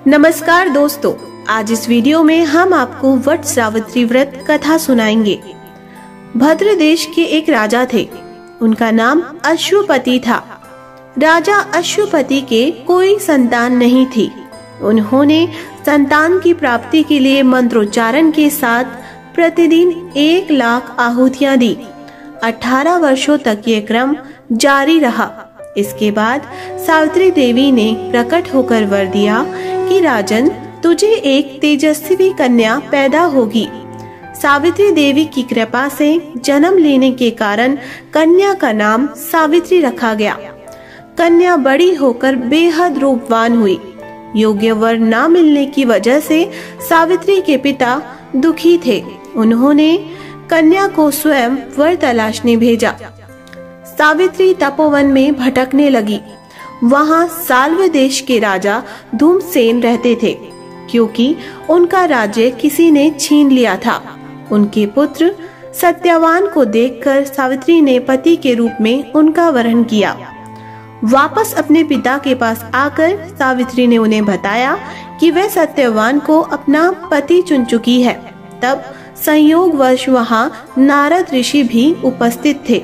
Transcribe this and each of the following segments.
नमस्कार दोस्तों, आज इस वीडियो में हम आपको वट सावित्री व्रत कथा सुनाएंगे। भद्र देश के एक राजा थे। उनका नाम अश्वपति था। राजा अश्वपति के कोई संतान नहीं थी। उन्होंने संतान की प्राप्ति के लिए मंत्रोच्चारण के साथ प्रतिदिन 1,00,000 आहुतियां दी। 18 वर्षों तक ये क्रम जारी रहा। इसके बाद सावित्री देवी ने प्रकट होकर वर दिया कि राजन, तुझे एक तेजस्वी कन्या पैदा होगी। सावित्री देवी की कृपा से जन्म लेने के कारण कन्या का नाम सावित्री रखा गया। कन्या बड़ी होकर बेहद रूपवान हुई। योग्य वर न मिलने की वजह से सावित्री के पिता दुखी थे। उन्होंने कन्या को स्वयं वर तलाशने भेजा। सावित्री तपोवन में भटकने लगी। वहाँ साल्व देश के राजा धूमसेन रहते थे, क्योंकि उनका राज्य किसी ने छीन लिया था। उनके पुत्र सत्यवान को देखकर सावित्री ने पति के रूप में उनका वरण किया। वापस अपने पिता के पास आकर सावित्री ने उन्हें बताया कि वह सत्यवान को अपना पति चुन चुकी है। तब संयोगवश वहाँ नारद ऋषि भी उपस्थित थे।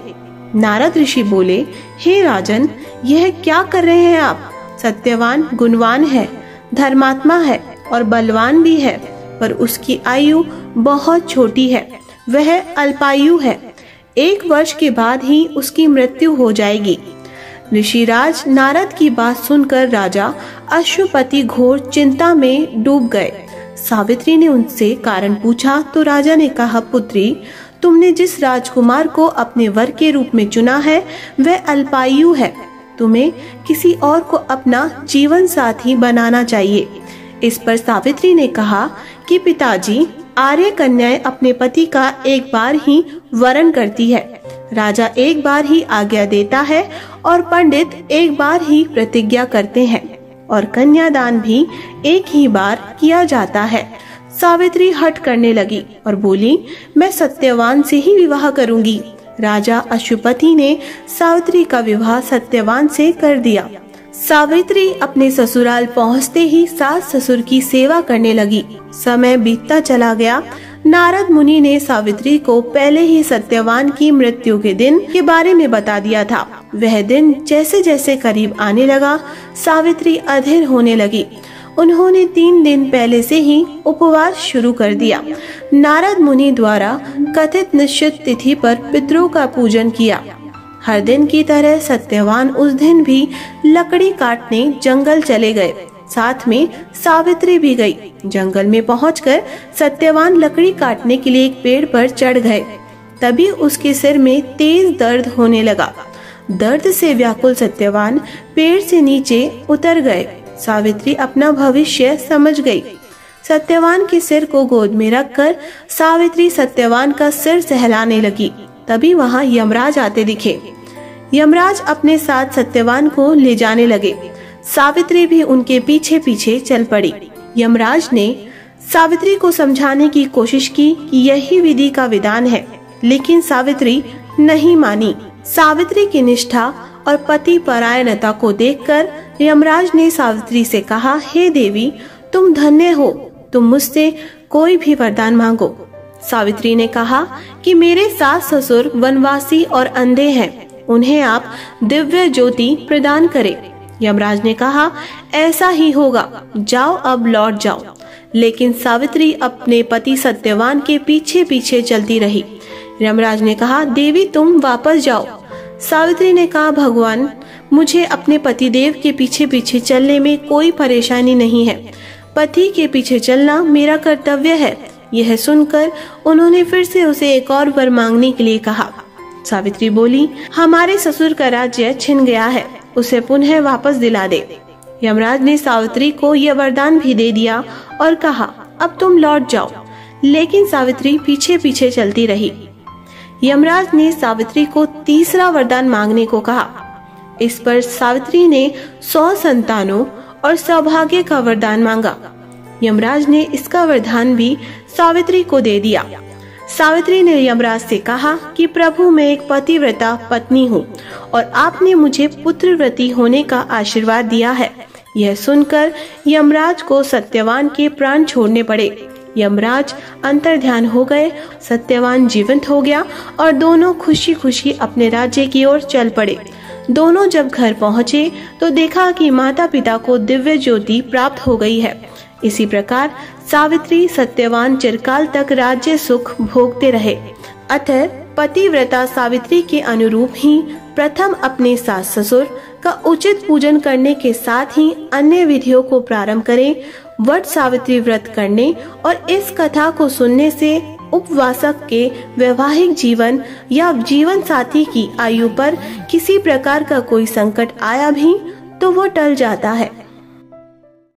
नारद ऋषि बोले, हे राजन, यह क्या कर रहे हैं आप? सत्यवान गुणवान है, धर्मात्मा है और बलवान भी है, पर उसकी आयु बहुत छोटी है। वह अल्पायु है। 1 वर्ष के बाद ही उसकी मृत्यु हो जाएगी। ऋषिराज नारद की बात सुनकर राजा अश्वपति घोर चिंता में डूब गए। सावित्री ने उनसे कारण पूछा तो राजा ने कहा, पुत्री, तुमने जिस राजकुमार को अपने वर के रूप में चुना है वह अल्पायु है। तुम्हें किसी और को अपना जीवन साथी बनाना चाहिए। इस पर सावित्री ने कहा कि पिताजी, आर्य कन्याएं अपने पति का एक बार ही वरण करती है। राजा एक बार ही आज्ञा देता है और पंडित एक बार ही प्रतिज्ञा करते हैं और कन्यादान भी एक ही बार किया जाता है। सावित्री हठ करने लगी और बोली, मैं सत्यवान से ही विवाह करूंगी। राजा अश्वपति ने सावित्री का विवाह सत्यवान से कर दिया। सावित्री अपने ससुराल पहुंचते ही सास ससुर की सेवा करने लगी। समय बीतता चला गया। नारद मुनि ने सावित्री को पहले ही सत्यवान की मृत्यु के दिन के बारे में बता दिया था। वह दिन जैसे जैसे करीब आने लगा, सावित्री अधीर होने लगी। उन्होंने 3 दिन पहले से ही उपवास शुरू कर दिया। नारद मुनि द्वारा कथित निश्चित तिथि पर पितरों का पूजन किया। हर दिन की तरह सत्यवान उस दिन भी लकड़ी काटने जंगल चले गए। साथ में सावित्री भी गई। जंगल में पहुंचकर सत्यवान लकड़ी काटने के लिए एक पेड़ पर चढ़ गए। तभी उसके सिर में तेज दर्द होने लगा। दर्द से व्याकुल सत्यवान पेड़ से नीचे उतर गए। सावित्री अपना भविष्य समझ गई। सत्यवान के सिर को गोद में रखकर सावित्री सत्यवान का सिर सहलाने लगी। तभी वहाँ यमराज आते दिखे। यमराज अपने साथ सत्यवान को ले जाने लगे। सावित्री भी उनके पीछे पीछे चल पड़ी। यमराज ने सावित्री को समझाने की कोशिश की कि यही विधि का विधान है, लेकिन सावित्री नहीं मानी। सावित्री की निष्ठा और पति परायणता को देखकर यमराज ने सावित्री से कहा, हे देवी, तुम धन्य हो। तुम मुझसे कोई भी वरदान मांगो। सावित्री ने कहा कि मेरे सास ससुर वनवासी और अंधे हैं, उन्हें आप दिव्य ज्योति प्रदान करें। यमराज ने कहा, ऐसा ही होगा, जाओ अब लौट जाओ। लेकिन सावित्री अपने पति सत्यवान के पीछे पीछे चलती रही। यमराज ने कहा, देवी तुम वापस जाओ। सावित्री ने कहा, भगवान, मुझे अपने पतिदेव के पीछे पीछे चलने में कोई परेशानी नहीं है। पति के पीछे चलना मेरा कर्तव्य है। यह सुनकर उन्होंने फिर से उसे एक और वर मांगने के लिए कहा। सावित्री बोली, हमारे ससुर का राज्य छिन गया है, उसे पुनः वापस दिला दे। यमराज ने सावित्री को यह वरदान भी दे दिया और कहा, अब तुम लौट जाओ। लेकिन सावित्री पीछे पीछे चलती रही। यमराज ने सावित्री को तीसरा वरदान मांगने को कहा। इस पर सावित्री ने 100 संतानों और सौभाग्य का वरदान मांगा। यमराज ने इसका वरदान भी सावित्री को दे दिया। सावित्री ने यमराज से कहा कि प्रभु, मैं एक पतिव्रता पत्नी हूँ और आपने मुझे पुत्रव्रती होने का आशीर्वाद दिया है, यह सुनकर यमराज को सत्यवान के प्राण छोड़ने पड़े। यमराज अंतर्ध्यान हो गए, सत्यवान जीवंत हो गया और दोनों खुशी खुशी अपने राज्य की ओर चल पड़े। दोनों जब घर पहुँचे तो देखा कि माता पिता को दिव्य ज्योति प्राप्त हो गई है। इसी प्रकार सावित्री सत्यवान चिरकाल तक राज्य सुख भोगते रहे। अतः पतिव्रता सावित्री के अनुरूप ही प्रथम अपने सास ससुर का उचित पूजन करने के साथ ही अन्य विधियों को प्रारंभ करें। वट सावित्री व्रत करने और इस कथा को सुनने से उपवासक के वैवाहिक जीवन या जीवन साथी की आयु पर किसी प्रकार का कोई संकट आया भी तो वो टल जाता है।